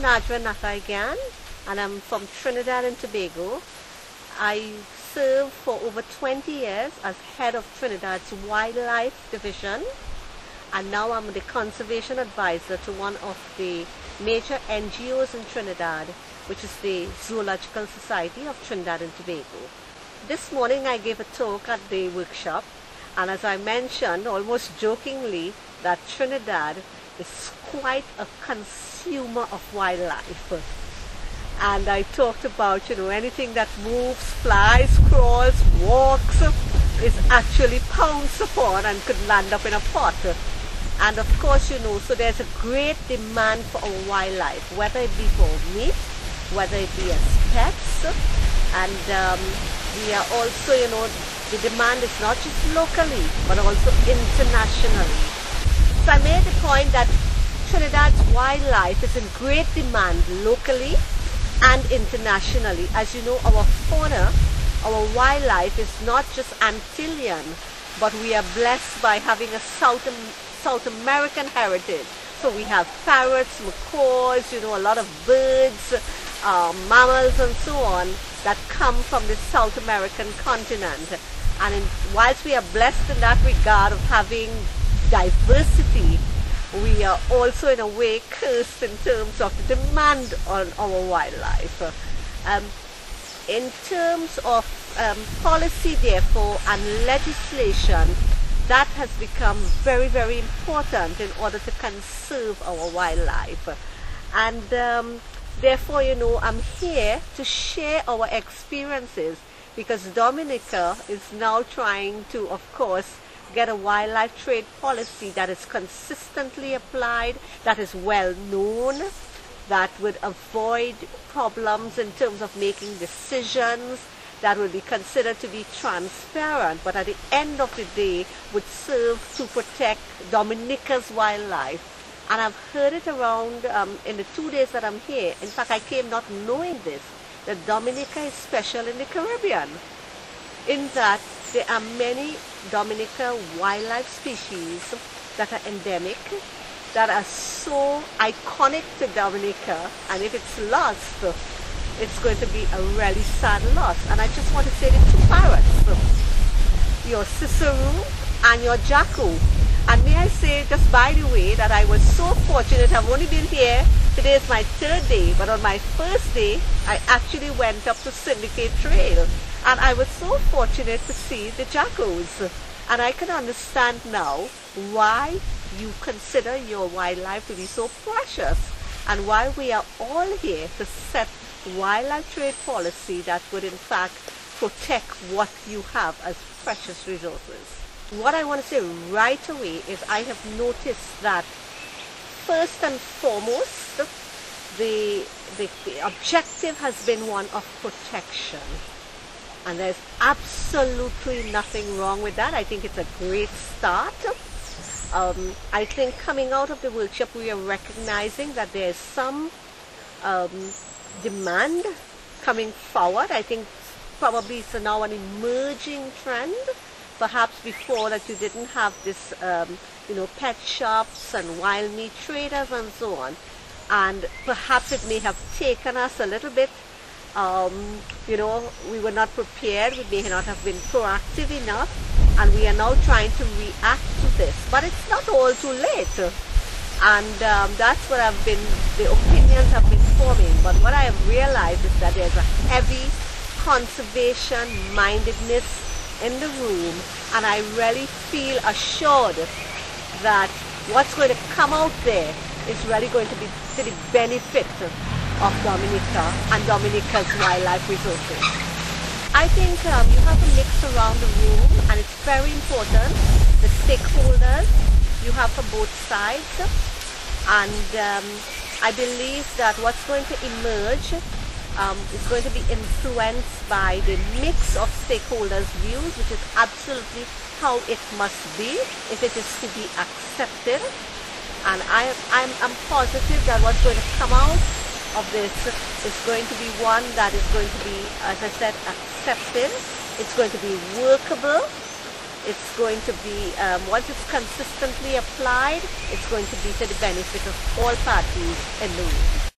again, and I'm from Trinidad and Tobago. I served for over 20 years as head of Trinidad's Wildlife Division, and now I'm the conservation advisor to one of the major NGOs in Trinidad, which is the Zoological Society of Trinidad and Tobago. This morning I gave a talk at the workshop, and as I mentioned almost jokingly that Trinidad is quite a consumer of wildlife. And I talked about, anything that moves, flies, crawls, walks, is actually pounced upon and could land up in a pot. And of course, so there's a great demand for our wildlife, whether it be for meat, whether it be as pets, and we are also, the demand is not just locally, but also internationally. So I made the point that Trinidad's wildlife is in great demand locally and internationally. As you know, our fauna, our wildlife is not just Antillean, but we are blessed by having a South American heritage. So we have parrots, macaws, a lot of birds, mammals and so on that come from the South American continent. And whilst we are blessed in that regard of having diversity, we are also in a way cursed in terms of the demand on our wildlife. In terms of policy, therefore, and legislation, that has become very, very important in order to conserve our wildlife. And therefore, I'm here to share our experiences, because Dominica is now trying to, of course, get a wildlife trade policy that is consistently applied, that is well known, that would avoid problems in terms of making decisions, that would be considered to be transparent, but at the end of the day would serve to protect Dominica's wildlife. And I've heard it around in the 2 days that I'm here. In fact, I came not knowing this, that Dominica is special in the Caribbean, in that there are many Dominica wildlife species that are endemic, that are so iconic to Dominica, and if it's lost, it's going to be a really sad loss. And I just want to say the two parrots, your Cicero and your Jaco. And may I say, just by the way, that I was so fortunate. I've only been here, today is my 3rd day, but on my 1st day, I actually went up to Syndicate Trail. And I was so fortunate to see the Jacos. And I can understand now why you consider your wildlife to be so precious, and why we are all here to set wildlife trade policy that would in fact protect what you have as precious resources. What I want to say right away is I have noticed that first and foremost, the objective has been one of protection. And there's absolutely nothing wrong with that. I think it's a great start. I think coming out of the workshop, we are recognizing that there's some demand coming forward. I think probably it's now an emerging trend. Perhaps before that you didn't have this, pet shops and wild meat traders and so on. And perhaps it may have taken us a little bit, we were not prepared, we may not have been proactive enough, and we are now trying to react to this. But it's not all too late. And that's what the opinions have been forming. But what I have realized is that there's a heavy conservation mindedness in the room, and I really feel assured that what's going to come out there is really going to be to the benefit of Dominica and Dominica's wildlife resources. I think you have a mix around the room, and it's very important, the stakeholders you have for both sides, and I believe that what's going to emerge is going to be influenced by the mix of stakeholders' views, which is absolutely how it must be if it is to be accepted. And I'm positive that what's going to come out of this is going to be one that is going to be, as I said, accepted. It's going to be workable. It's going to be, once it's consistently applied, it's going to be to the benefit of all parties in the room.